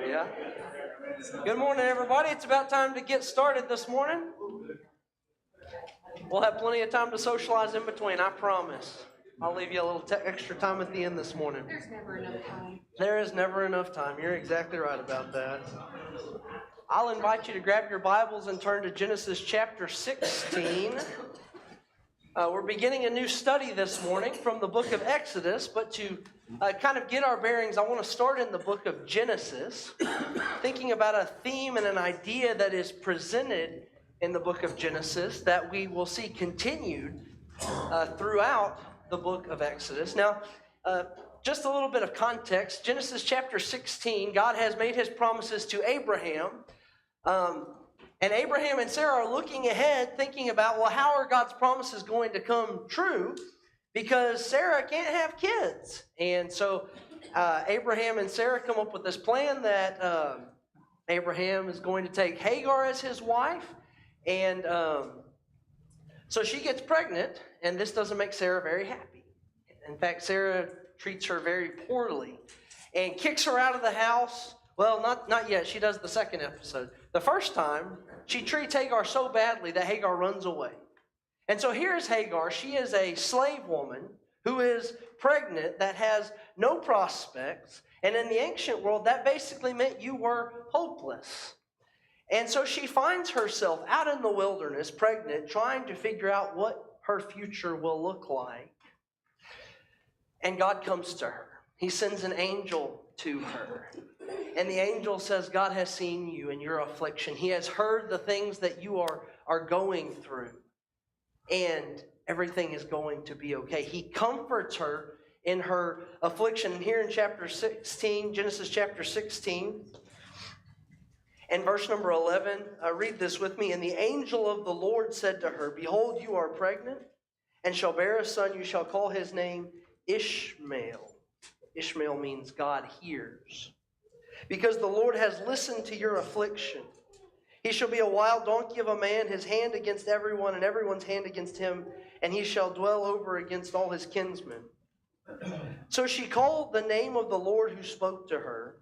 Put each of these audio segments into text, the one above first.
Yeah. Good morning, everybody. It's about time to get started this morning. We'll have plenty of time to socialize in between, I promise. I'll leave you a little extra time at the end this morning. There's never enough time. There is never enough time. You're exactly right about that. I'll invite you to grab your Bibles and turn to Genesis chapter 16. We're beginning a new study this morning from the book of Exodus, but to kind of get our bearings, I want to start in the book of Genesis, thinking about a theme and an idea that is presented in the book of Genesis that we will see continued throughout the book of Exodus. Now, just a little bit of context. Genesis chapter 16, God has made his promises to Abraham. And Abraham and Sarah are looking ahead, thinking about, well, how are God's promises going to come true? Because Sarah can't have kids. And so Abraham and Sarah come up with this plan that Abraham is going to take Hagar as his wife. And so she gets pregnant, and this doesn't make Sarah very happy. In fact, Sarah treats her very poorly and kicks her out of the house. Well, not yet. She does the second episode. The first time, she treats Hagar so badly that Hagar runs away. And so here's Hagar. She is a slave woman who is pregnant that has no prospects. And in the ancient world, that basically meant you were hopeless. And so she finds herself out in the wilderness, pregnant, trying to figure out what her future will look like. And God comes to her. He sends an angel to her. And the angel says, God has seen you in your affliction. He has heard the things that you are going through. And everything is going to be okay. He comforts her in her affliction. And here in chapter 16, Genesis chapter 16, and verse number 11, read this with me. And the angel of the Lord said to her, behold, you are pregnant, and shall bear a son. You shall call his name Ishmael. Ishmael means God hears. Because the Lord has listened to your affliction. He shall be a wild donkey of a man, his hand against everyone, and everyone's hand against him, and he shall dwell over against all his kinsmen. So she called the name of the Lord who spoke to her,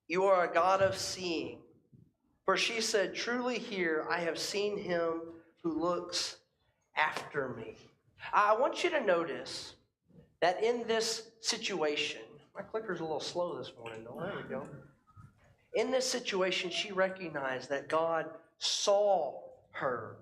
you are a God of seeing. For she said, truly here I have seen him who looks after me. I want you to notice that in this situation, my clicker's a little slow this morning, though. There we go. In this situation, she recognized that God saw her.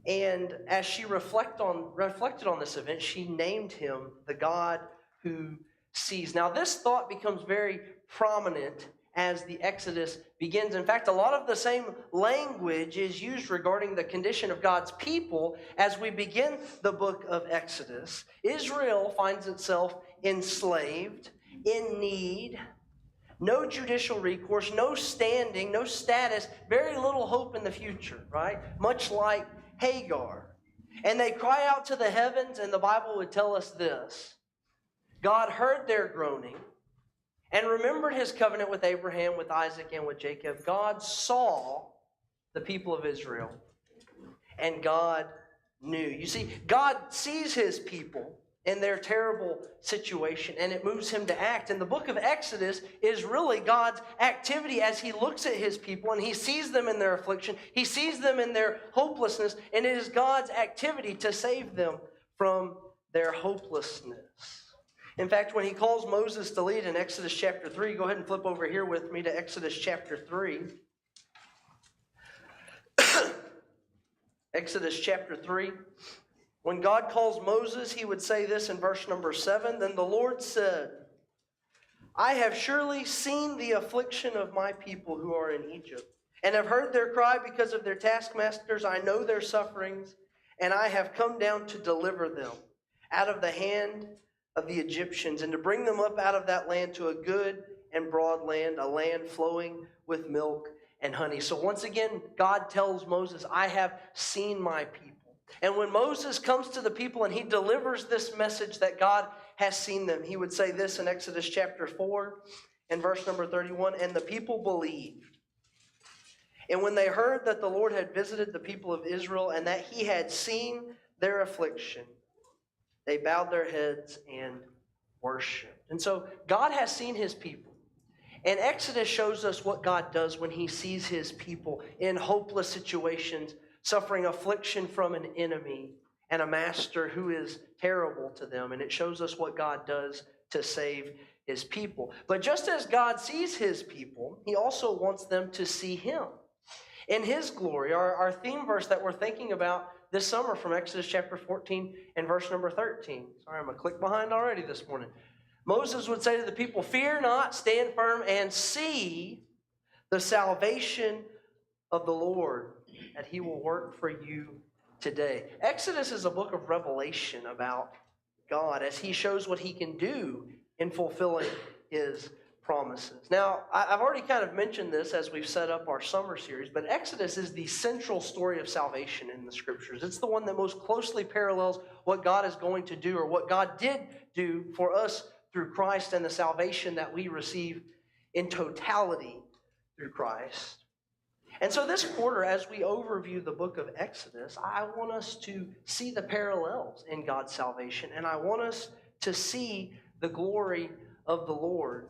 And as she reflected on this event, she named him the God who sees. Now, this thought becomes very prominent as the Exodus begins. In fact, a lot of the same language is used regarding the condition of God's people as we begin the book of Exodus. Israel finds itself enslaved, in need, no judicial recourse, no standing, no status, very little hope in the future, right? Much like Hagar. And they cry out to the heavens, and the Bible would tell us this. God heard their groaning and remembered his covenant with Abraham, with Isaac, and with Jacob. God saw the people of Israel, and God knew. You see, God sees his people in their terrible situation, and it moves him to act. And the book of Exodus is really God's activity as he looks at his people, and he sees them in their affliction. He sees them in their hopelessness, and it is God's activity to save them from their hopelessness. In fact, when he calls Moses to lead in Exodus chapter 3, go ahead and flip over here with me to Exodus chapter 3. Exodus chapter 3. When God calls Moses, he would say this in verse number 7. Then the Lord said, I have surely seen the affliction of my people who are in Egypt, and have heard their cry because of their taskmasters. I know their sufferings, and I have come down to deliver them out of the hand of the Egyptians, and to bring them up out of that land to a good and broad land, a land flowing with milk and honey. So once again, God tells Moses, I have seen my people. And when Moses comes to the people and he delivers this message that God has seen them, he would say this in Exodus chapter 4 and verse number 31, and the people believed. And when they heard that the Lord had visited the people of Israel and that he had seen their affliction, they bowed their heads and worshiped. And so God has seen his people. And Exodus shows us what God does when he sees his people in hopeless situations, suffering affliction from an enemy and a master who is terrible to them. And it shows us what God does to save his people. But just as God sees his people, he also wants them to see him in his glory. Our theme verse that we're thinking about this summer from Exodus chapter 14 and verse number 13. Sorry, I'm a click behind already this morning. Moses would say to the people, "Fear not, stand firm, and see the salvation of the Lord, that he will work for you today." Exodus is a book of revelation about God as he shows what he can do in fulfilling his promises. Now, I've already kind of mentioned this as we've set up our summer series, but Exodus is the central story of salvation in the Scriptures. It's the one that most closely parallels what God is going to do or what God did do for us through Christ and the salvation that we receive in totality through Christ. And so this quarter, as we overview the book of Exodus, I want us to see the parallels in God's salvation, and I want us to see the glory of the Lord.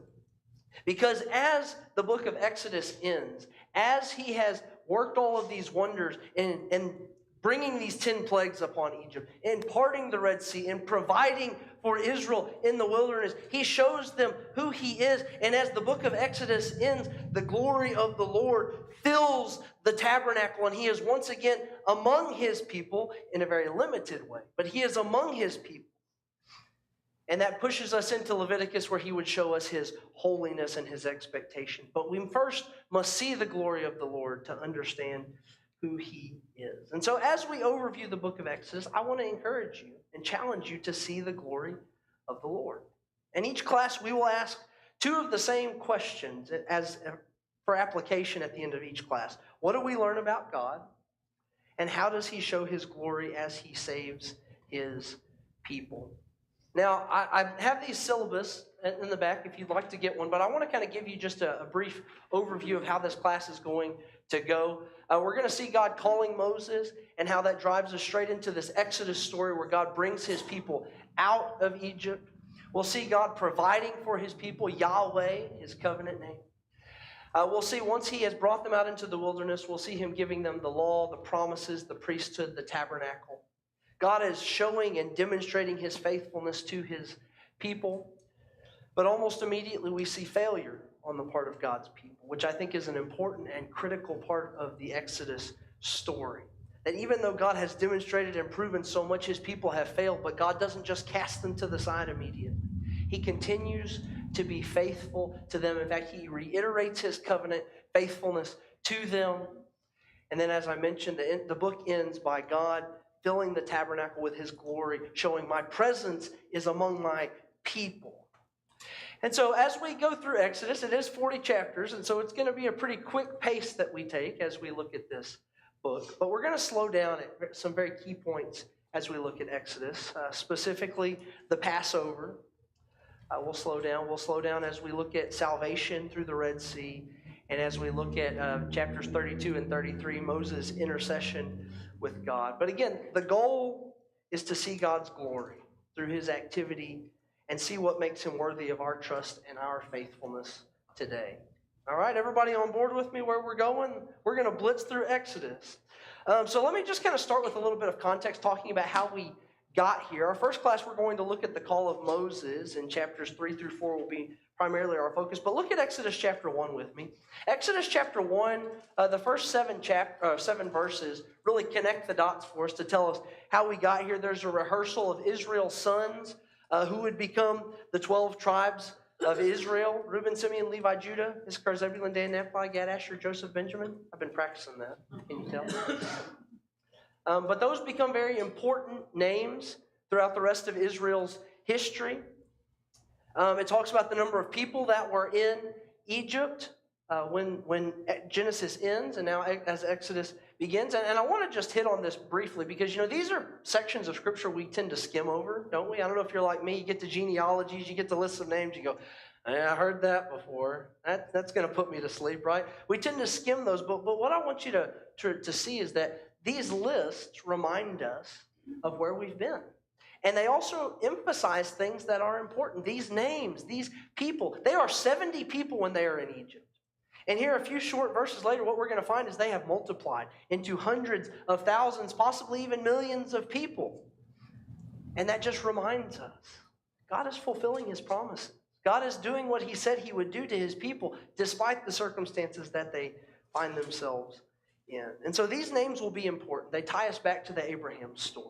Because as the book of Exodus ends, as he has worked all of these wonders in bringing these 10 plagues upon Egypt, in parting the Red Sea, and providing for Israel in the wilderness, he shows them who he is. And as the book of Exodus ends, the glory of the Lord fills the tabernacle, and he is once again among his people in a very limited way. But he is among his people. And that pushes us into Leviticus, where he would show us his holiness and his expectation. But we first must see the glory of the Lord to understand who he is. And so as we overview the book of Exodus, I want to encourage you and challenge you to see the glory of the Lord. In each class, we will ask two of the same questions as for application at the end of each class. What do we learn about God? And how does he show his glory as he saves his people? Now, I have these syllabus in the back if you'd like to get one, but I want to kind of give you just a brief overview of how this class is going to go. We're going to see God calling Moses and how that drives us straight into this Exodus story where God brings his people out of Egypt. We'll see God providing for his people, Yahweh, his covenant name. We'll see once he has brought them out into the wilderness, we'll see him giving them the law, the promises, the priesthood, the tabernacle. God is showing and demonstrating his faithfulness to his people. But almost immediately we see failure on the part of God's people, which I think is an important and critical part of the Exodus story. That even though God has demonstrated and proven so much, his people have failed, but God doesn't just cast them to the side immediately. He continues to be faithful to them. In fact, he reiterates his covenant faithfulness to them. And then, as I mentioned, the book ends by God filling the tabernacle with his glory, showing my presence is among my people. And so as we go through Exodus, it is 40 chapters, and so it's going to be a pretty quick pace that we take as we look at this book. But we're going to slow down at some very key points as we look at Exodus, specifically the Passover. We'll slow down. We'll slow down as we look at salvation through the Red Sea, and as we look at chapters 32 and 33, Moses' intercession with God. But again, the goal is to see God's glory through his activity and see what makes him worthy of our trust and our faithfulness today. All right, everybody on board with me where we're going? We're going to blitz through Exodus. So let me just kind of start with a little bit of context, talking about how we got here. Our first class, we're going to look at the call of Moses, and chapters 3 through 4 will be primarily our focus. But look at Exodus chapter 1 with me. Exodus chapter 1, the first seven verses really connect the dots for us to tell us how we got here. There's a rehearsal of Israel's sons who would become the 12 tribes of Israel: Reuben, Simeon, Levi, Judah, Issachar, Zebulun, Dan, Naphtali, Gad, Asher, Joseph, Benjamin. I've been practicing that. Can you tell? But those become very important names throughout the rest of Israel's history. It talks about the number of people that were in Egypt when Genesis ends and now as Exodus begins. And I want to just hit on this briefly because, these are sections of Scripture we tend to skim over, don't we? I don't know if you're like me. You get the genealogies, you get the list of names, you go, I heard that before. That's going to put me to sleep, right? We tend to skim those. But what I want you to see is that these lists remind us of where we've been. And they also emphasize things that are important. These names, these people, they are 70 people when they are in Egypt. And here, a few short verses later, what we're going to find is they have multiplied into hundreds of thousands, possibly even millions of people. And that just reminds us, God is fulfilling his promises. God is doing what he said he would do to his people, despite the circumstances that they find themselves in. And so these names will be important. They tie us back to the Abraham story.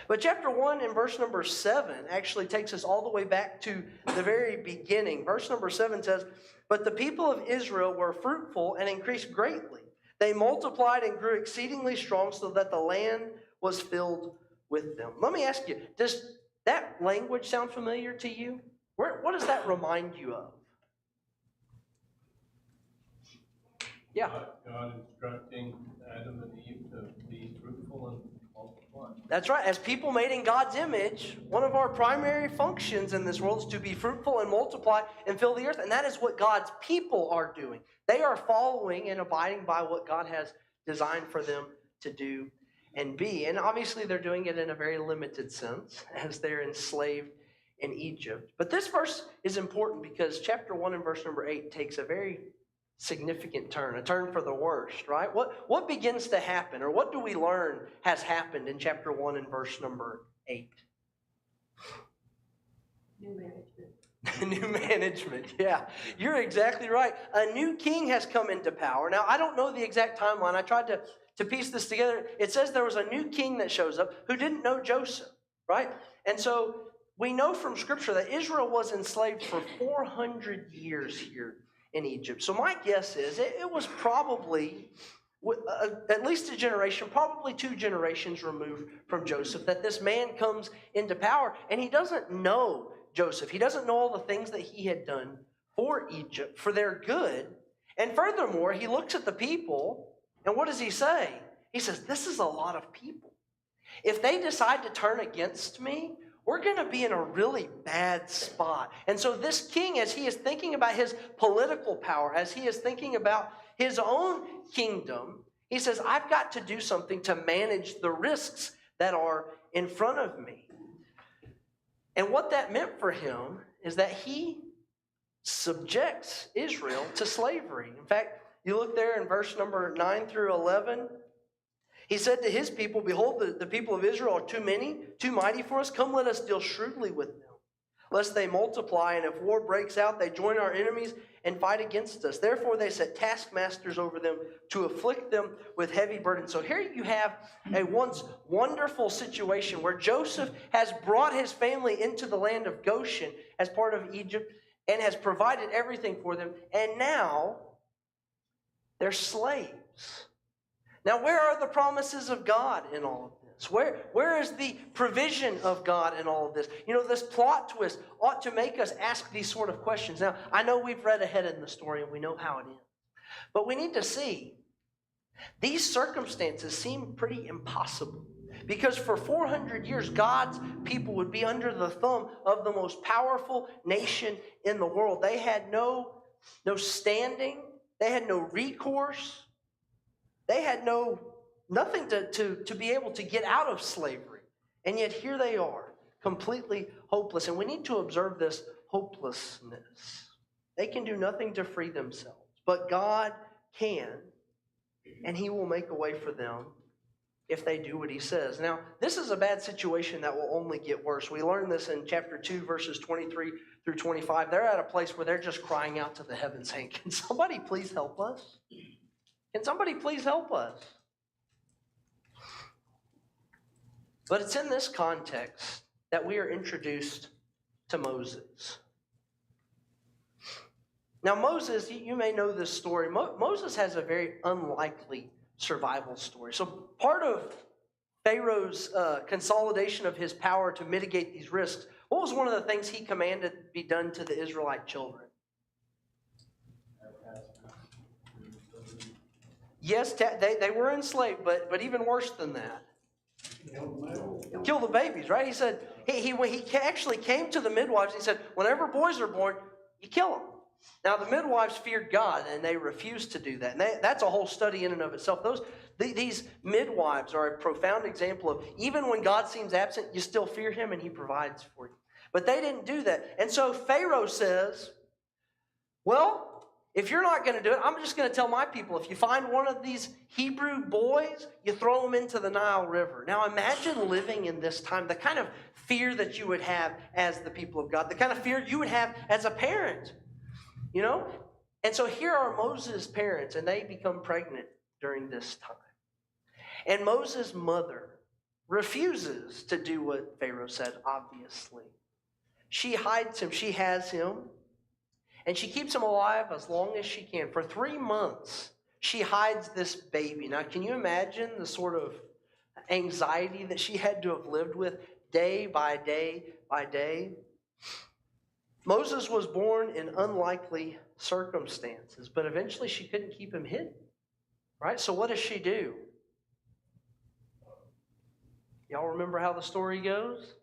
But chapter 1 and verse number 7 actually takes us all the way back to the very beginning. Verse number 7 says, "But the people of Israel were fruitful and increased greatly. They multiplied and grew exceedingly strong so that the land was filled with them." Let me ask you, does that language sound familiar to you? What does that remind you of? Yeah. God instructing Adam and Eve to be fruitful and multiply. That's right. As people made in God's image, one of our primary functions in this world is to be fruitful and multiply and fill the earth. And that is what God's people are doing. They are following and abiding by what God has designed for them to do and be. And obviously they're doing it in a very limited sense as they're enslaved in Egypt. But this verse is important because chapter 1 and verse number 8 takes a very significant turn, a turn for the worst, right? What begins to happen, or what do we learn has happened in chapter 1 and verse number 8? New management. New management, yeah. You're exactly right. A new king has come into power. Now, I don't know the exact timeline. I tried to piece this together. It says there was a new king that shows up who didn't know Joseph, right? And so we know from Scripture that Israel was enslaved for 400 years here in Egypt. So my guess is it was probably at least a generation, probably 2 generations removed from Joseph, that this man comes into power, and he doesn't know Joseph. He doesn't know all the things that he had done for Egypt, for their good. And furthermore, he looks at the people, and what does he say? He says, this is a lot of people. If they decide to turn against me, we're going to be in a really bad spot. And so this king, as he is thinking about his political power, as he is thinking about his own kingdom, he says, I've got to do something to manage the risks that are in front of me. And what that meant for him is that he subjects Israel to slavery. In fact, you look there in verse number 9 through 11. He said to his people, behold, the people of Israel are too many, too mighty for us. Come, let us deal shrewdly with them, lest they multiply, and if war breaks out, they join our enemies and fight against us. Therefore they set taskmasters over them to afflict them with heavy burdens. So here you have a once wonderful situation where Joseph has brought his family into the land of Goshen as part of Egypt and has provided everything for them. And now they're slaves. Now, where are the promises of God in all of this? Where is the provision of God in all of this? You know, this plot twist ought to make us ask these sort of questions. Now, I know we've read ahead in the story and we know how it ends. But we need to see these circumstances seem pretty impossible. Because for 400 years, God's people would be under the thumb of the most powerful nation in the world. They had no standing. They had no recourse. They had nothing to be able to get out of slavery. And yet here they are, completely hopeless. And we need to observe this hopelessness. They can do nothing to free themselves. But God can, and he will make a way for them if they do what he says. Now, this is a bad situation that will only get worse. We learn this in chapter 2, verses 23 through 25. They're at a place where they're just crying out to the heavens, saying, can somebody please help us? Can somebody please help us? But it's in this context that we are introduced to Moses. Now, Moses, you may know this story. Moses has a very unlikely survival story. So part of Pharaoh's consolidation of his power to mitigate these risks, what was one of the things he commanded be done to the Israelite children? Yes, they were enslaved, but even worse than that. Kill the babies, right? He said, he actually came to the midwives and he said, whenever boys are born, you kill them. Now, the midwives feared God, and they refused to do that. And that's a whole study in and of itself. These midwives are a profound example of even when God seems absent, you still fear him, and he provides for you. But they didn't do that. And so Pharaoh says, well, if you're not going to do it, I'm just going to tell my people, if you find one of these Hebrew boys, you throw them into the Nile River. Now imagine living in this time, the kind of fear that you would have as the people of God, the kind of fear you would have as a parent, you know? And so here are Moses' parents, and they become pregnant during this time. And Moses' mother refuses to do what Pharaoh said, obviously. She hides him, she has him. And she keeps him alive as long as she can. For 3 months, she hides this baby. Now, can you imagine the sort of anxiety that she had to have lived with day by day by day? Moses was born in unlikely circumstances, but eventually she couldn't keep him hidden. Right? So what does she do? Y'all remember how the story goes?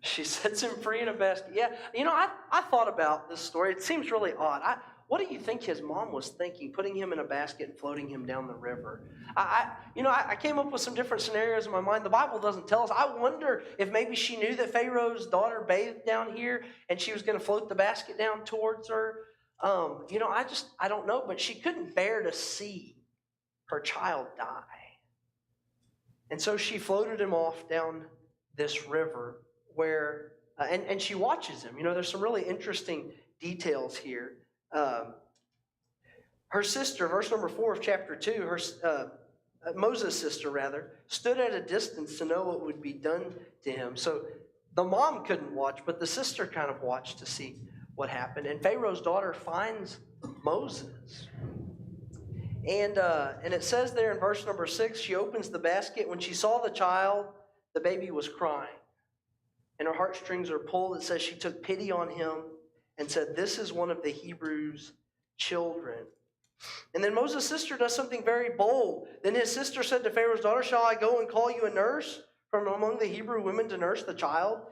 She sets him free in a basket. Yeah, you know, I thought about this story. It seems really odd. What do you think his mom was thinking, putting him in a basket and floating him down the river? I came up with some different scenarios in my mind. The Bible doesn't tell us. I wonder if maybe she knew that Pharaoh's daughter bathed down here and she was going to float the basket down towards her. I don't know, but she couldn't bear to see her child die. And so she floated him off down this river where, and she watches him. You know, there's some really interesting details here. Her sister, verse number 4 of chapter 2, Moses' sister rather, stood at a distance to know what would be done to him. So the mom couldn't watch, but the sister kind of watched to see what happened. And Pharaoh's daughter finds Moses. And it says there in verse number 6, she opens the basket. When she saw the child, the baby was crying. And her heartstrings are pulled. It says she took pity on him and said, "This is one of the Hebrews' children." And then Moses' sister does something very bold. Then his sister said to Pharaoh's daughter, "Shall I go and call you a nurse from among the Hebrew women to nurse the child?"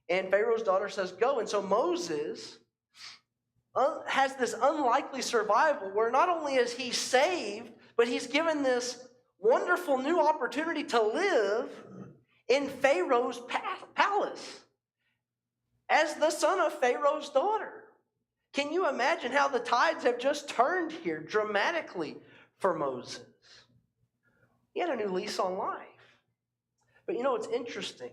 And Pharaoh's daughter says, "Go." And so Moses has this unlikely survival where not only is he saved, but he's given this wonderful new opportunity to live in Pharaoh's palace as the son of Pharaoh's daughter. Can you imagine how the tides have just turned here dramatically for Moses? He had a new lease on life. But you know, it's interesting.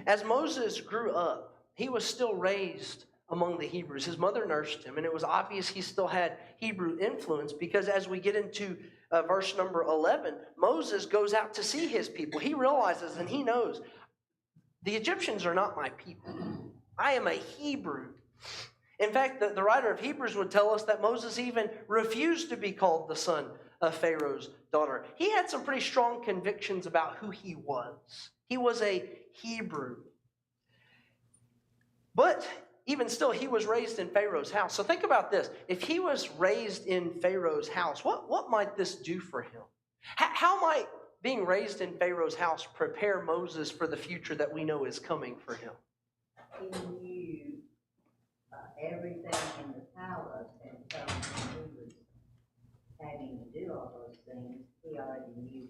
As Moses grew up, he was still raised among the Hebrews. His mother nursed him, and it was obvious he still had Hebrew influence because as we get into verse number 11, Moses goes out to see his people. He realizes and he knows, the Egyptians are not my people. I am a Hebrew. In fact, the writer of Hebrews would tell us that Moses even refused to be called the son of Pharaoh's daughter. He had some pretty strong convictions about who he was. He was a Hebrew. But even still, he was raised in Pharaoh's house. So think about this. If he was raised in Pharaoh's house, what might this do for him? How might being raised in Pharaoh's house prepare Moses for the future that we know is coming for him? He knew everything in the palace, and so when he was having to do all those things, he already knew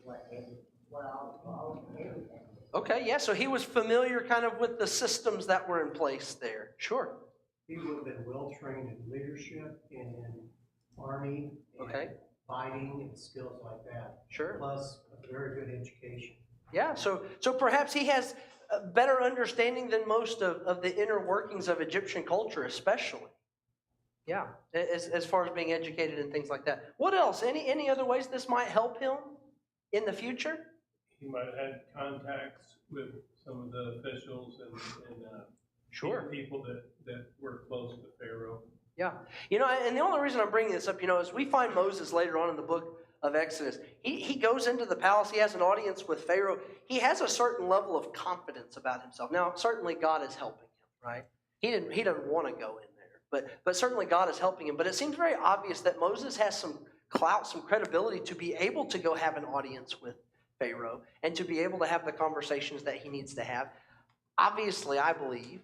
everything. Okay, yeah, so he was familiar kind of with the systems that were in place there. Sure. He would have been well trained in leadership and in army and fighting and skills like that. Sure. Plus a very good education. Yeah, so perhaps he has a better understanding than most of the inner workings of Egyptian culture, especially. Yeah, as far as being educated and things like that. What else? Any other ways this might help him in the future? He might have had contacts with some of the officials and Sure. people that were close to Pharaoh. Yeah. You know, and the only reason I'm bringing this up, is we find Moses later on in the book of Exodus. He goes into the palace. He has an audience with Pharaoh. He has a certain level of confidence about himself. Now, certainly God is helping him, right? He doesn't want to go in there, but certainly God is helping him. But it seems very obvious that Moses has some clout, some credibility to be able to go have an audience with Pharaoh and to be able to have the conversations that he needs to have. Obviously, I believe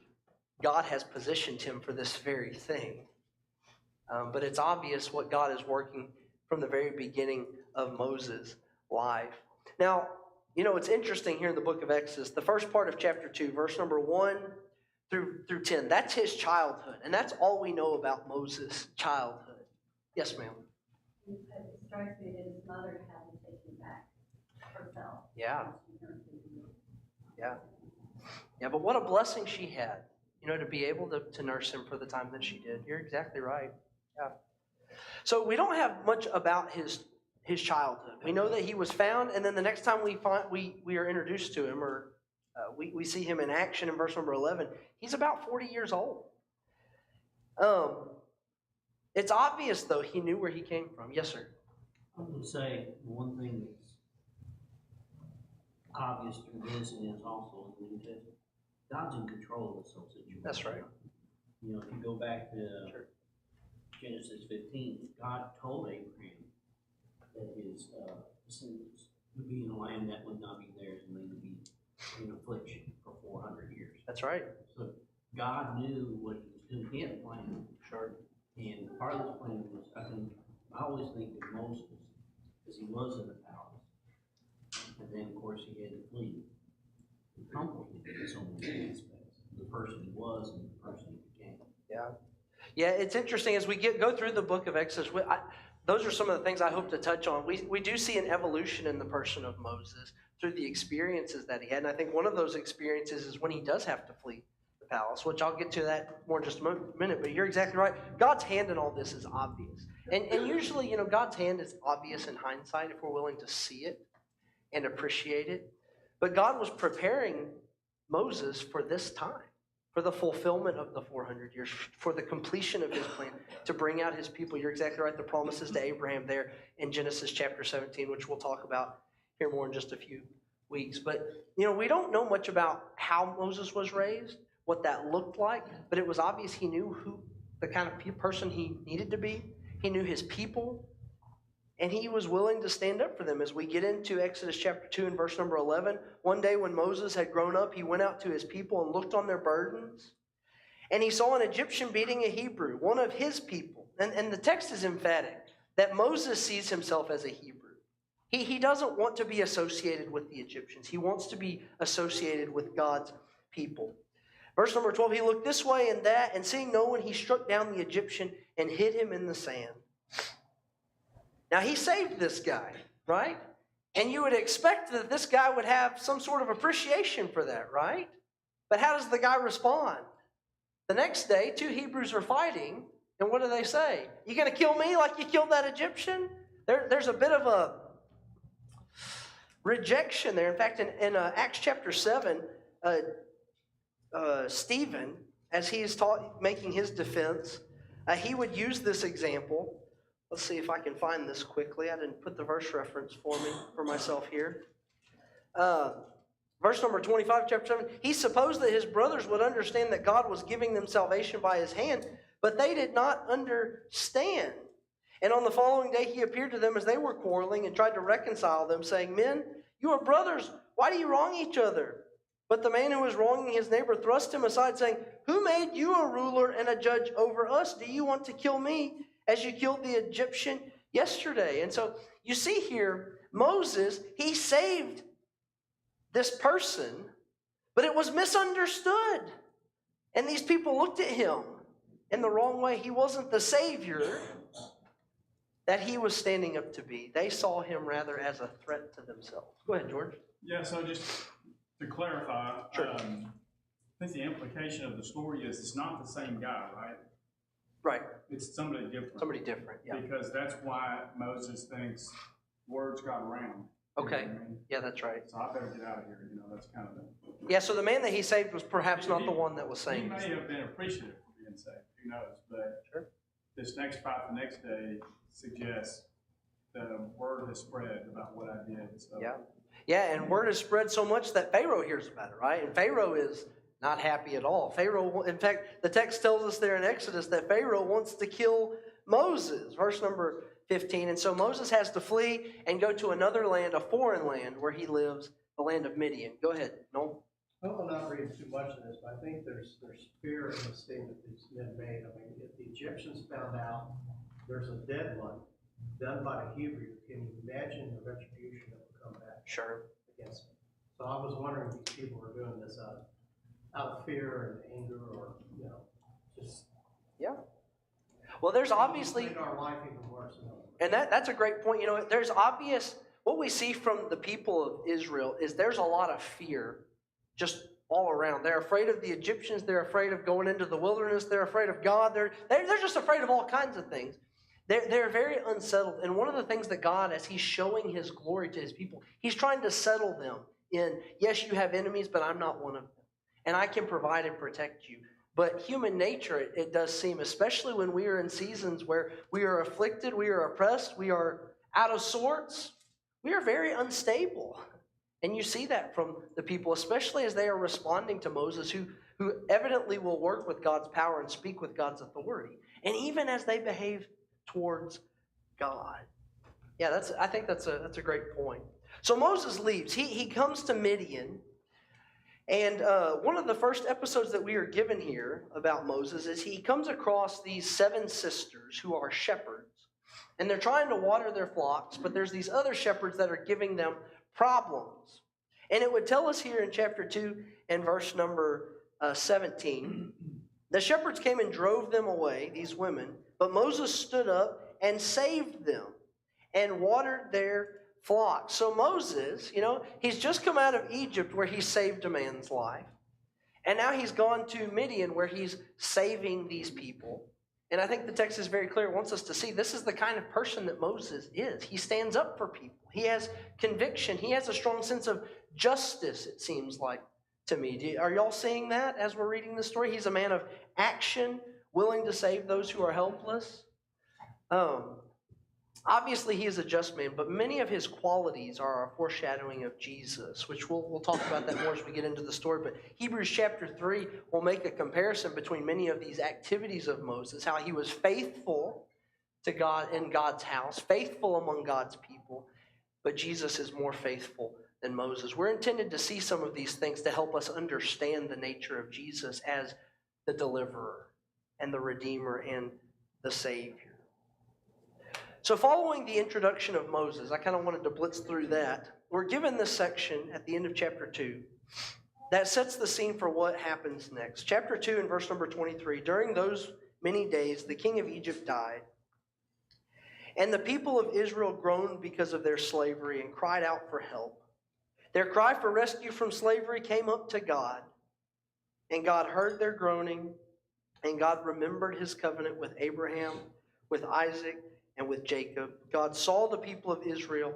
God has positioned him for this very thing. But it's obvious what God is working from the very beginning of Moses' life. Now, it's interesting here in the book of Exodus, the first part of chapter 2, verse number 1 through 10, that's his childhood. And that's all we know about Moses' childhood. Yes, ma'am. It strikes me that his mother had to take him back herself. Yeah. Yeah, but what a blessing she had, to be able to nurse him for the time that she did. You're exactly right. Yeah. So we don't have much about his childhood. We know that he was found, and then the next time we are introduced to him, or we see him in action in verse number 11, he's about 40 years old. It's obvious, though, he knew where he came from. Yes, sir. I would say one thing that's obvious through this and is also in the New Testament, God's in control of this whole situation. That's right. If you go back to Genesis 15, God told Abraham that his descendants would be in a land that would not be theirs, and they would be in affliction for 400 years. That's right. So God knew what he was doing. He had a plan. Sure. And part of this plan was, I always think of Moses, because he was in the palace. And then, of course, he had to flee. It complicated in so many aspects. The person he was and the person he became. Yeah, it's interesting as we go through the book of Exodus. Those are some of the things I hope to touch on. We do see an evolution in the person of Moses through the experiences that he had. And I think one of those experiences is when he does have to flee the palace, which I'll get to that more in just a minute. But you're exactly right. God's hand in all this is obvious. And usually, God's hand is obvious in hindsight if we're willing to see it and appreciate it. But God was preparing Moses for this time, for the fulfillment of the 400 years, for the completion of his plan to bring out his people. You're exactly right. The promises to Abraham there in Genesis chapter 17, which we'll talk about here more in just a few weeks. But, we don't know much about how Moses was raised, what that looked like, but it was obvious he knew who the kind of person he needed to be. He knew his people, and he was willing to stand up for them. As we get into Exodus chapter 2 and verse number 11, one day when Moses had grown up, he went out to his people and looked on their burdens. And he saw an Egyptian beating a Hebrew, one of his people. And the text is emphatic that Moses sees himself as a Hebrew. He doesn't want to be associated with the Egyptians. He wants to be associated with God's people. Verse number 12, he looked this way and that, and seeing no one, he struck down the Egyptian and hid him in the sand. Now, he saved this guy, right? And you would expect that this guy would have some sort of appreciation for that, right? But how does the guy respond? The next day, two Hebrews are fighting, and what do they say? You going to kill me like you killed that Egyptian? There's a bit of a rejection there. In fact, in Acts chapter 7, Stephen, as he is making his defense, he would use this example. Let's see if I can find this quickly. I didn't put the verse reference for myself here. Verse number 25, chapter 7. He supposed that his brothers would understand that God was giving them salvation by his hand, but they did not understand. And on the following day he appeared to them as they were quarreling and tried to reconcile them, saying, Men, you are brothers. Why do you wrong each other? But the man who was wronging his neighbor thrust him aside, saying, Who made you a ruler and a judge over us? Do you want to kill me as you killed the Egyptian yesterday? And so you see here, Moses, he saved this person, but it was misunderstood. And these people looked at him in the wrong way. He wasn't the Savior that he was standing up to be. They saw him rather as a threat to themselves. Go ahead, George. Yeah, so just to clarify, Sure. I think the implication of the story is it's not the same guy, right? Right. It's somebody different. Somebody different, yeah. Because that's why Moses thinks words got around. Okay. You know what I mean? Yeah, that's right. So I better get out of here, that's kind of the. Yeah, so the man that he saved was perhaps not the one that was He saying may this. have been appreciative for being saved, who knows, but Sure. this next fight the next day suggests that a word has spread about what I did, so. Yeah. Yeah, and word has spread so much that Pharaoh hears about it, right? And Pharaoh is not happy at all. Pharaoh, in fact, the text tells us there in Exodus that Pharaoh wants to kill Moses. Verse number 15. And so Moses has to flee and go to another land, a foreign land, where he lives, the land of Midian. Go ahead, Noel. I will not read too much of this, but I think there's fear in the statement that's been made. I mean, if the Egyptians found out there's a dead one done by the Hebrew, can you imagine the retribution that will come back Sure. against them? So I was wondering if these people were doing this out of fear and anger, or, you know, just. Yeah. Well, there's obviously, Make our life even worse. and that's a great point. You know, there's obvious, what we see from the people of Israel is there's a lot of fear just all around. They're afraid of the Egyptians. They're afraid of going into the wilderness. They're afraid of God. They're just afraid of all kinds of things. They're very unsettled. And one of the things that God, as He's showing His glory to His people, He's trying to settle them in, yes, you have enemies, but I'm not one of them. And I can provide and protect you. But human nature, it does seem, especially when we are in seasons where we are afflicted, we are oppressed, we are out of sorts, we are very unstable. And you see that from the people, especially as they are responding to Moses, who evidently will work with God's power and speak with God's authority. And even as they behave towards God. Yeah, I think that's a great point. So Moses leaves. He comes to Midian. And one of the first episodes that we are given here about Moses is he comes across these 7 sisters who are shepherds. And they're trying to water their flocks, but there's these other shepherds that are giving them problems. And it would tell us here in chapter 2 and verse number 17, the shepherds came and drove them away, these women, but Moses stood up and saved them and watered their flock. So Moses, he's just come out of Egypt where he saved a man's life. And now he's gone to Midian where he's saving these people. And I think the text is very clear. It wants us to see this is the kind of person that Moses is. He stands up for people. He has conviction. He has a strong sense of justice, it seems like to me. Are y'all seeing that as we're reading this story? He's a man of action, willing to save those who are helpless. Obviously, he is a just man, but many of his qualities are a foreshadowing of Jesus, which we'll talk about that more as we get into the story. But Hebrews chapter 3 will make a comparison between many of these activities of Moses, how he was faithful to God in God's house, faithful among God's people, but Jesus is more faithful than Moses. We're intended to see some of these things to help us understand the nature of Jesus as the deliverer and the redeemer and the Savior. So following the introduction of Moses, I kind of wanted to blitz through that. We're given this section at the end of chapter 2 that sets the scene for what happens next. Chapter 2 and verse number 23, during those many days, the king of Egypt died, and the people of Israel groaned because of their slavery and cried out for help. Their cry for rescue from slavery came up to God, and God heard their groaning, and God remembered His covenant with Abraham, with Isaac, and with Jacob. God saw the people of Israel,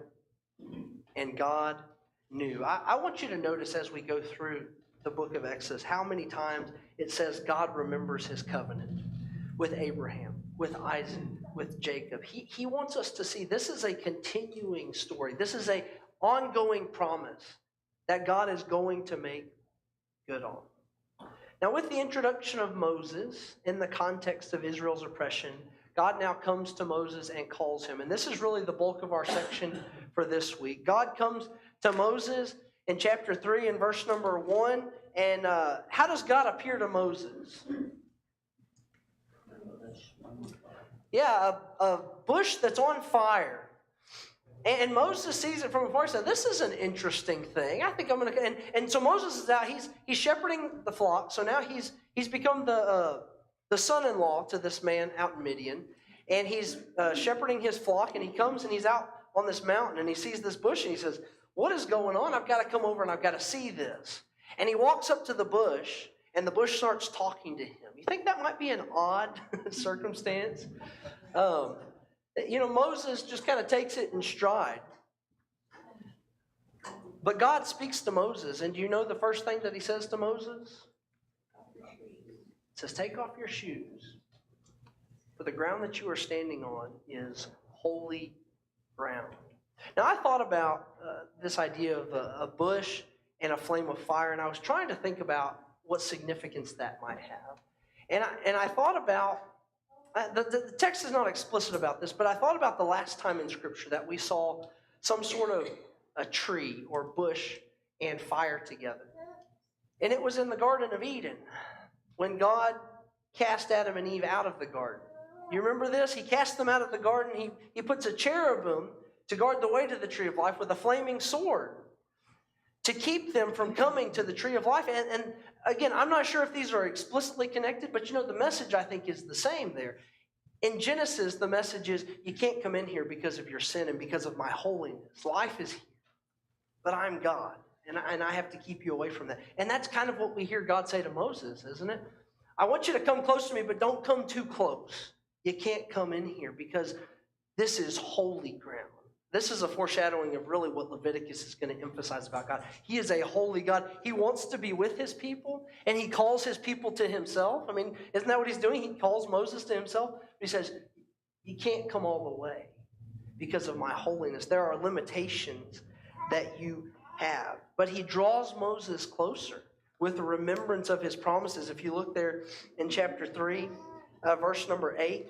and God knew. I want you to notice as we go through the book of Exodus how many times it says God remembers His covenant with Abraham, with Isaac, with Jacob. He wants us to see this is a continuing story. This is an ongoing promise that God is going to make good on. Now, with the introduction of Moses in the context of Israel's oppression, God now comes to Moses and calls him. And this is really the bulk of our section for this week. God comes to Moses in chapter 3 and verse number 1. And how does God appear to Moses? Yeah, a bush that's on fire. And Moses sees it from afar and says, this is an interesting thing. I think I'm going to... And so Moses is out. He's shepherding the flock. So now he's become the son-in-law to this man out in Midian, and he's shepherding his flock, and he comes and he's out on this mountain, and he sees this bush, and he says, what is going on? I've got to come over and I've got to see this. And he walks up to the bush, and the bush starts talking to him. You think that might be an odd circumstance? Moses just kind of takes it in stride. But God speaks to Moses, and do you know the first thing that He says to Moses? It says, take off your shoes, for the ground that you are standing on is holy ground. Now, I thought about this idea of a bush and a flame of fire, and I was trying to think about what significance that might have. And I thought about, the text is not explicit about this, but I thought about the last time in Scripture that we saw some sort of a tree or bush and fire together. And it was in the Garden of Eden when God cast Adam and Eve out of the garden. You remember this? He cast them out of the garden. He puts a cherubim to guard the way to the tree of life with a flaming sword to keep them from coming to the tree of life. And again, I'm not sure if these are explicitly connected, but the message I think is the same there. In Genesis, the message is you can't come in here because of your sin and because of my holiness. Life is here, but I'm God, and I have to keep you away from that. And that's kind of what we hear God say to Moses, isn't it? I want you to come close to me, but don't come too close. You can't come in here because this is holy ground. This is a foreshadowing of really what Leviticus is going to emphasize about God. He is a holy God. He wants to be with his people, and he calls his people to himself. I mean, isn't that what he's doing? He calls Moses to himself. He says, you can't come all the way because of my holiness. There are limitations that you have. But he draws Moses closer with the remembrance of his promises. If you look there in chapter 3, verse number 8,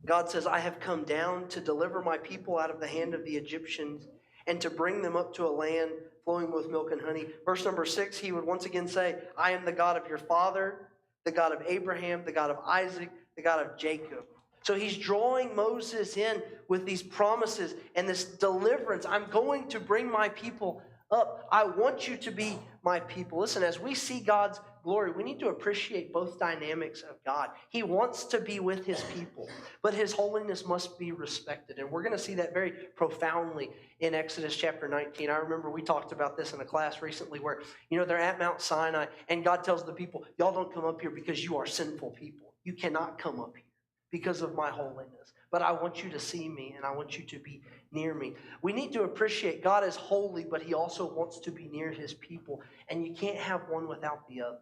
God says, I have come down to deliver my people out of the hand of the Egyptians and to bring them up to a land flowing with milk and honey. Verse number 6, he would once again say, I am the God of your father, the God of Abraham, the God of Isaac, the God of Jacob. So he's drawing Moses in with these promises and this deliverance. I'm going to bring my people up. I want you to be my people. Listen, as we see God's glory, we need to appreciate both dynamics of God. He wants to be with his people, but his holiness must be respected. And we're going to see that very profoundly in Exodus chapter 19. I remember we talked about this in a class recently where, they're at Mount Sinai and God tells the people, y'all don't come up here because you are sinful people. You cannot come up here because of my holiness. But I want you to see me and I want you to be near me. We need to appreciate God is holy, but he also wants to be near his people. And you can't have one without the other.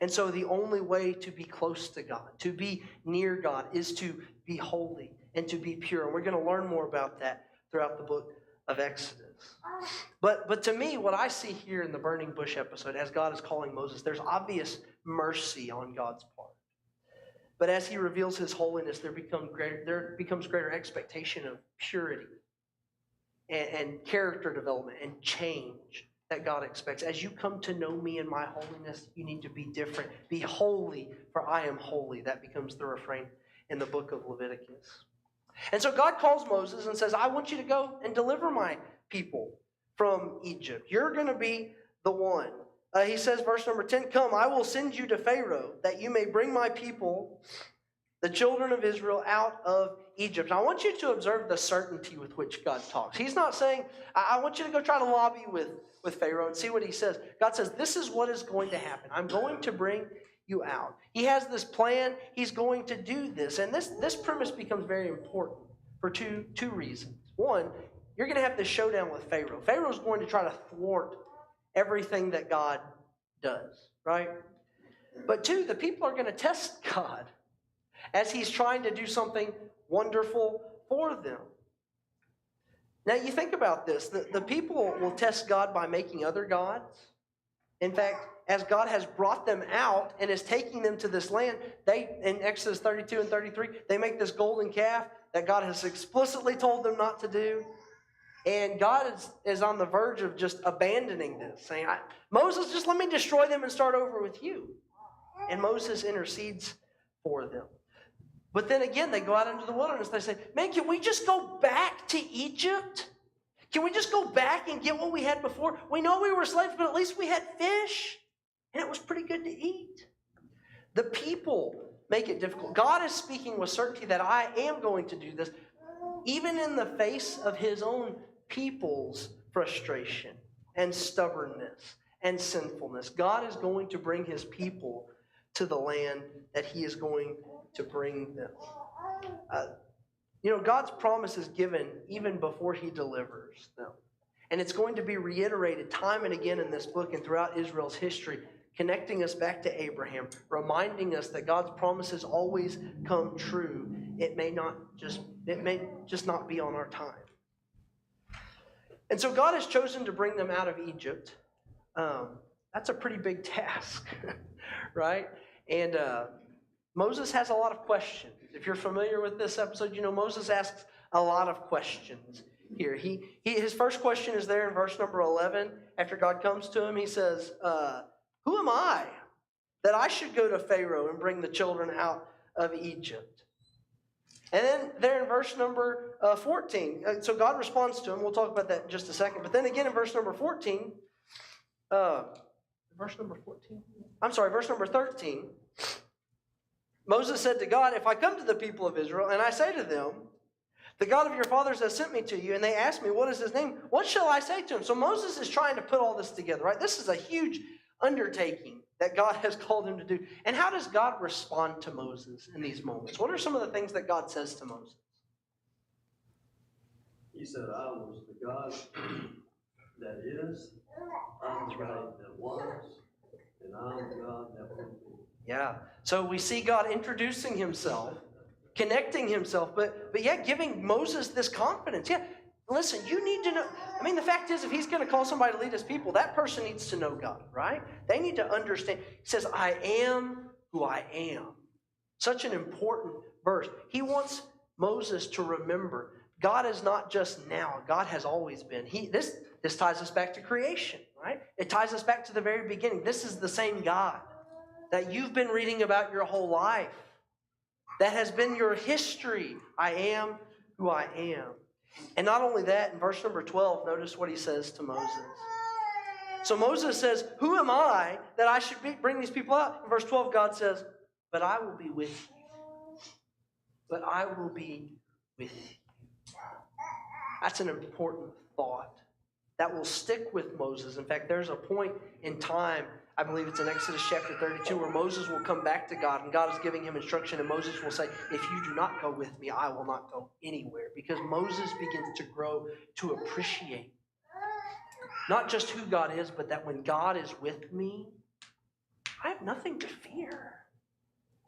And so the only way to be close to God, to be near God, is to be holy and to be pure. And we're going to learn more about that throughout the book of Exodus. But to me, what I see here in the burning bush episode, as God is calling Moses, there's obvious mercy on God's part. But as he reveals his holiness, there becomes greater expectation of purity and character development and change that God expects. As you come to know me and my holiness, you need to be different. Be holy, for I am holy. That becomes the refrain in the book of Leviticus. And so God calls Moses and says, I want you to go and deliver my people from Egypt. You're going to be the one. He says, verse number 10, come, I will send you to Pharaoh, that you may bring my people, the children of Israel, out of Egypt. I want you to observe the certainty with which God talks. He's not saying, I want you to go try to lobby with Pharaoh and see what he says. God says, this is what is going to happen. I'm going to bring you out. He has this plan. He's going to do this. And this premise becomes very important for two reasons. One, you're going to have this showdown with Pharaoh. Pharaoh's going to try to thwart everything that God does, right? But two, the people are going to test God as he's trying to do something wonderful for them. Now, you think about this. The people will test God by making other gods. In fact, as God has brought them out and is taking them to this land, in Exodus 32 and 33, they make this golden calf that God has explicitly told them not to do. And God is on the verge of just abandoning this, saying, Moses, just let me destroy them and start over with you. And Moses intercedes for them. But then again, they go out into the wilderness. They say, man, can we just go back to Egypt? Can we just go back and get what we had before? We know we were slaves, but at least we had fish. And it was pretty good to eat. The people make it difficult. God is speaking with certainty that I am going to do this, even in the face of his own people's frustration and stubbornness and sinfulness. God is going to bring his people to the land that he is going to bring them. God's promise is given even before he delivers them. And it's going to be reiterated time and again in this book and throughout Israel's history, connecting us back to Abraham, reminding us that God's promises always come true. It may just not be on our time. And so God has chosen to bring them out of Egypt. That's a pretty big task, right? And Moses has a lot of questions. If you're familiar with this episode, Moses asks a lot of questions here. His first question is there in verse number 11. After God comes to him, he says, Who am I that I should go to Pharaoh and bring the children out of Egypt? And then there in verse number 14, so God responds to him. We'll talk about that in just a second. But then again in verse number 14, verse number 13, Moses said to God, if I come to the people of Israel and I say to them, the God of your fathers has sent me to you, and they ask me, what is his name? What shall I say to him? So Moses is trying to put all this together, right? This is a huge undertaking that God has called him to do. And how does God respond to Moses in these moments? What are some of the things that God says to Moses? He said, I was the God that is, I'm the God that was, and I'm the God that will be. Yeah. So we see God introducing himself, connecting himself, but yet giving Moses this confidence. Yeah, listen, you need to know. I mean, the fact is, if he's going to call somebody to lead his people, that person needs to know God, right? They need to understand. He says, I am who I am. Such an important verse. He wants Moses to remember God is not just now. God has always been. This ties us back to creation, right? It ties us back to the very beginning. This is the same God that you've been reading about your whole life. That has been your history. I am who I am. And not only that, in verse number 12, notice what he says to Moses. So Moses says, who am I that I should bring these people out? In verse 12, God says, but I will be with you. But I will be with you. That's an important thought that will stick with Moses. In fact, there's a point in time, I believe it's in Exodus chapter 32, where Moses will come back to God, and God is giving him instruction, and Moses will say, if you do not go with me, I will not go anywhere. Because Moses begins to grow to appreciate not just who God is, but that when God is with me, I have nothing to fear.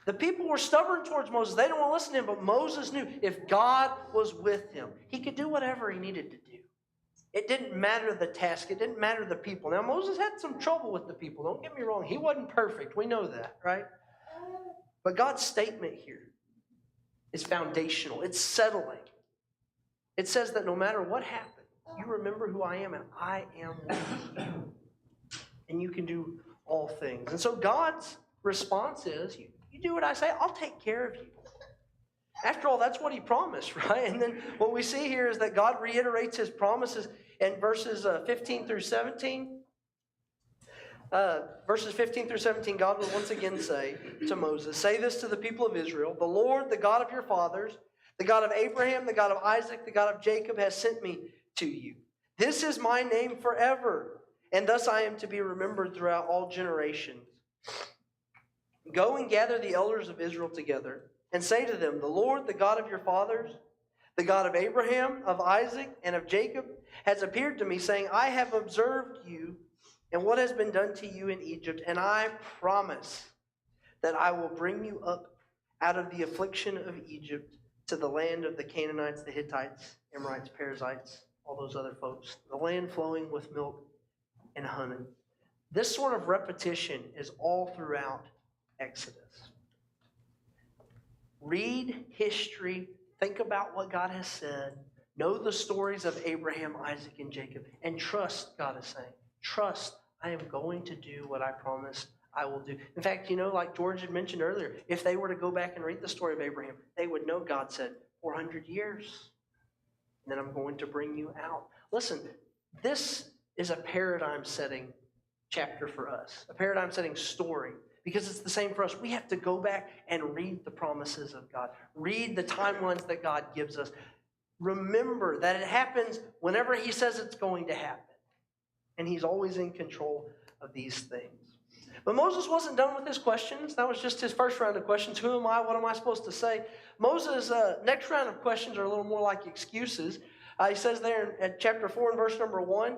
The people were stubborn towards Moses. They didn't want to listen to him, but Moses knew if God was with him, he could do whatever he needed to do. It didn't matter the task. It didn't matter the people. Now, Moses had some trouble with the people. Don't get me wrong. He wasn't perfect. We know that, right? But God's statement here is foundational. It's settling. It says that no matter what happens, you remember who I am, and I am with you. And you can do all things. And so God's response is, you do what I say, I'll take care of you. After all, that's what he promised, right? And then what we see here is that God reiterates his promises in verses 15 through 17. Verses 15 through 17, God will once again say to Moses, say this to the people of Israel, the Lord, the God of your fathers, the God of Abraham, the God of Isaac, the God of Jacob has sent me to you. This is my name forever, and thus I am to be remembered throughout all generations. Go and gather the elders of Israel together, and say to them, the Lord, the God of your fathers, the God of Abraham, of Isaac, and of Jacob, has appeared to me, saying, I have observed you and what has been done to you in Egypt, and I promise that I will bring you up out of the affliction of Egypt to the land of the Canaanites, the Hittites, Amorites, Perizzites, all those other folks, the land flowing with milk and honey. This sort of repetition is all throughout Exodus. Read history, think about what God has said, know the stories of Abraham, Isaac, and Jacob, and trust, God is saying. Trust, I am going to do what I promised I will do. In fact, like George had mentioned earlier, if they were to go back and read the story of Abraham, they would know God said, 400 years, and then I'm going to bring you out. Listen, this is a paradigm-setting chapter for us, a paradigm-setting story. Because it's the same for us. We have to go back and read the promises of God. Read the timelines that God gives us. Remember that it happens whenever he says it's going to happen. And he's always in control of these things. But Moses wasn't done with his questions. That was just his first round of questions. Who am I? What am I supposed to say? Moses' next round of questions are a little more like excuses. He says there in chapter 4 and verse number 1,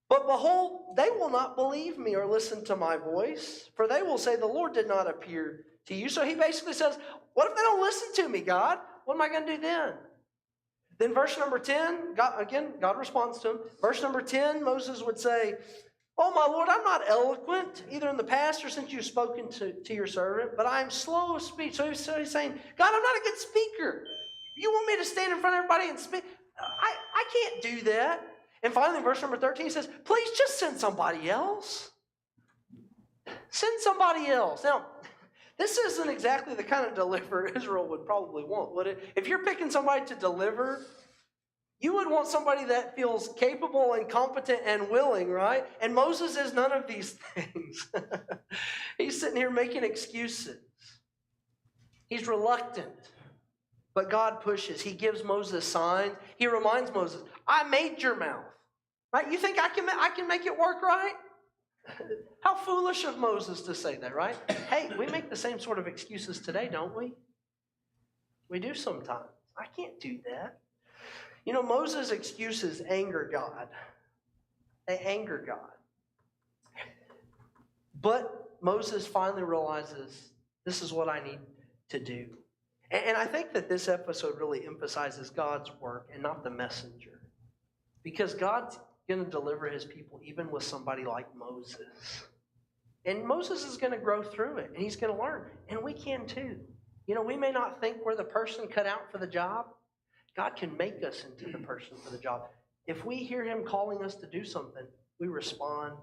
but behold, they will not believe me or listen to my voice, for they will say the Lord did not appear to you. So he basically says, what if they don't listen to me, God? What am I going to do then? Then verse number 10, God responds to him. Verse number 10, Moses would say, oh, my Lord, I'm not eloquent, either in the past or since you've spoken to your servant, but I am slow of speech. So he's saying, God, I'm not a good speaker. You want me to stand in front of everybody and speak? I can't do that. And finally, in verse number 13, he says, please just send somebody else. Send somebody else. Now, this isn't exactly the kind of deliverer Israel would probably want, would it? If you're picking somebody to deliver, you would want somebody that feels capable and competent and willing, right? And Moses is none of these things. He's sitting here making excuses. He's reluctant. But God pushes. He gives Moses signs. He reminds Moses, I made your mouth. Right? You think I can make it work right? How foolish of Moses to say that, right? Hey, we make the same sort of excuses today, don't we? We do sometimes. I can't do that. You know, Moses' excuses anger God. They anger God. But Moses finally realizes, this is what I need to do. And I think that this episode really emphasizes God's work and not the messenger. Because God's going to deliver his people even with somebody like Moses. And Moses is going to grow through it, and he's going to learn. And we can too. You know, we may not think we're the person cut out for the job. God can make us into the person for the job. If we hear him calling us to do something, we respond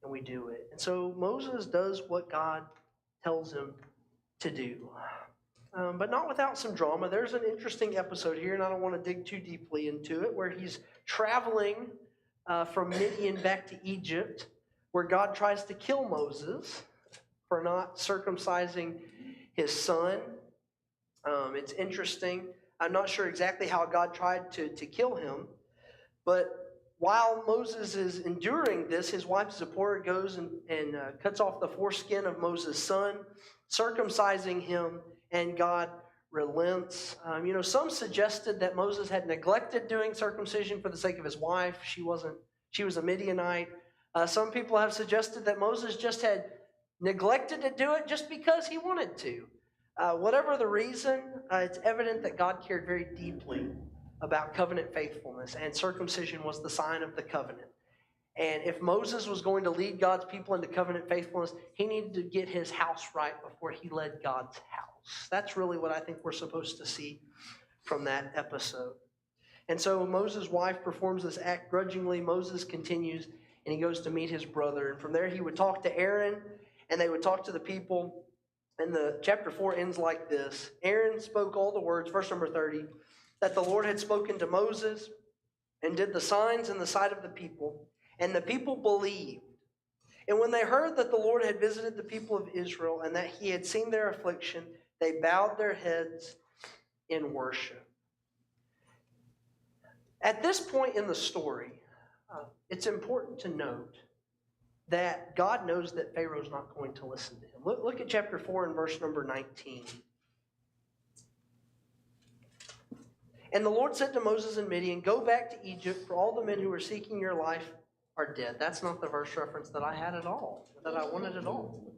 and we do it. And so Moses does what God tells him to do. But not without some drama. There's an interesting episode here, and I don't want to dig too deeply into it, where he's traveling from Midian back to Egypt, where God tries to kill Moses for not circumcising his son. It's interesting. I'm not sure exactly how God tried to kill him, but while Moses is enduring this, his wife Zipporah goes and cuts off the foreskin of Moses' son, circumcising him, and God relents. Some suggested that Moses had neglected doing circumcision for the sake of his wife. She was a Midianite. Some people have suggested that Moses just had neglected to do it just because he wanted to. Whatever the reason, it's evident that God cared very deeply about covenant faithfulness, and circumcision was the sign of the covenant. And if Moses was going to lead God's people into covenant faithfulness, he needed to get his house right before he led God's house. That's really what I think we're supposed to see from that episode. And so Moses' wife performs this act grudgingly. Moses continues, and he goes to meet his brother. And from there he would talk to Aaron, and they would talk to the people. And the chapter 4 ends like this. Aaron spoke all the words, verse number 30, that the Lord had spoken to Moses, and did the signs in the sight of the people. And the people believed. And when they heard that the Lord had visited the people of Israel, and that he had seen their affliction, they bowed their heads in worship. At this point in the story, it's important to note that God knows that Pharaoh's not going to listen to him. Look at chapter 4 and verse number 19. And the Lord said to Moses and Midian, go back to Egypt, for all the men who are seeking your life are dead. That's not the verse reference that I had at all, that I wanted at all.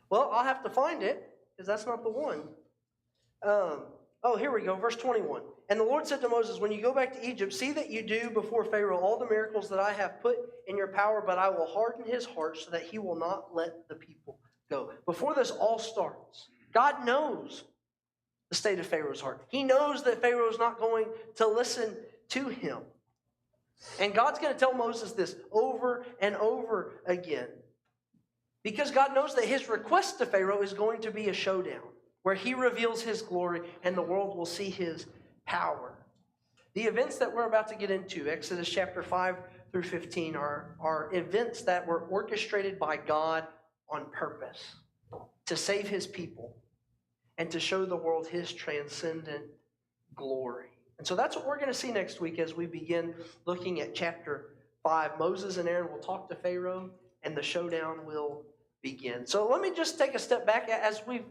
Well, I'll have to find it, because that's not the one. Here we go, verse 21. And the Lord said to Moses, when you go back to Egypt, see that you do before Pharaoh all the miracles that I have put in your power, but I will harden his heart so that he will not let the people go. Before this all starts, God knows the state of Pharaoh's heart. He knows that Pharaoh's not going to listen to him. And God's going to tell Moses this over and over again. Because God knows that his request to Pharaoh is going to be a showdown where he reveals his glory and the world will see his power. The events that we're about to get into, Exodus chapter 5 through 15, are events that were orchestrated by God on purpose to save his people and to show the world his transcendent glory. And so that's what we're going to see next week as we begin looking at chapter 5. Moses and Aaron will talk to Pharaoh, and the showdown will begin. So let me just take a step back. As we've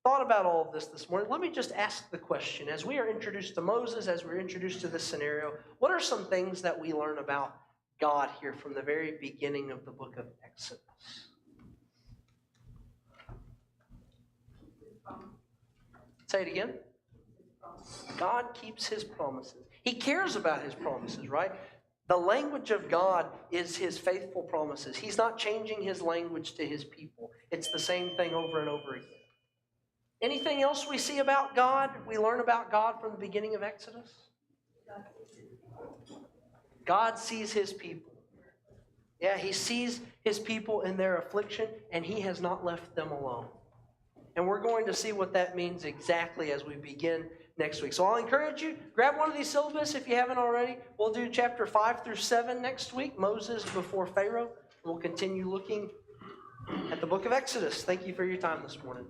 thought about all of this morning, let me just ask the question. As we are introduced to Moses, as we're introduced to this scenario, what are some things that we learn about God here from the very beginning of the book of Exodus? Say it again. God keeps his promises. He cares about his promises, right? The language of God is his faithful promises. He's not changing his language to his people. It's the same thing over and over again. Anything else we see about God, we learn about God from the beginning of Exodus? God sees his people. Yeah, he sees his people in their affliction, and he has not left them alone. And we're going to see what that means exactly as we begin next week. So I'll encourage you, grab one of these syllabus if you haven't already. We'll do chapter 5 through 7 next week, Moses before Pharaoh. We'll continue looking at the book of Exodus. Thank you for your time this morning.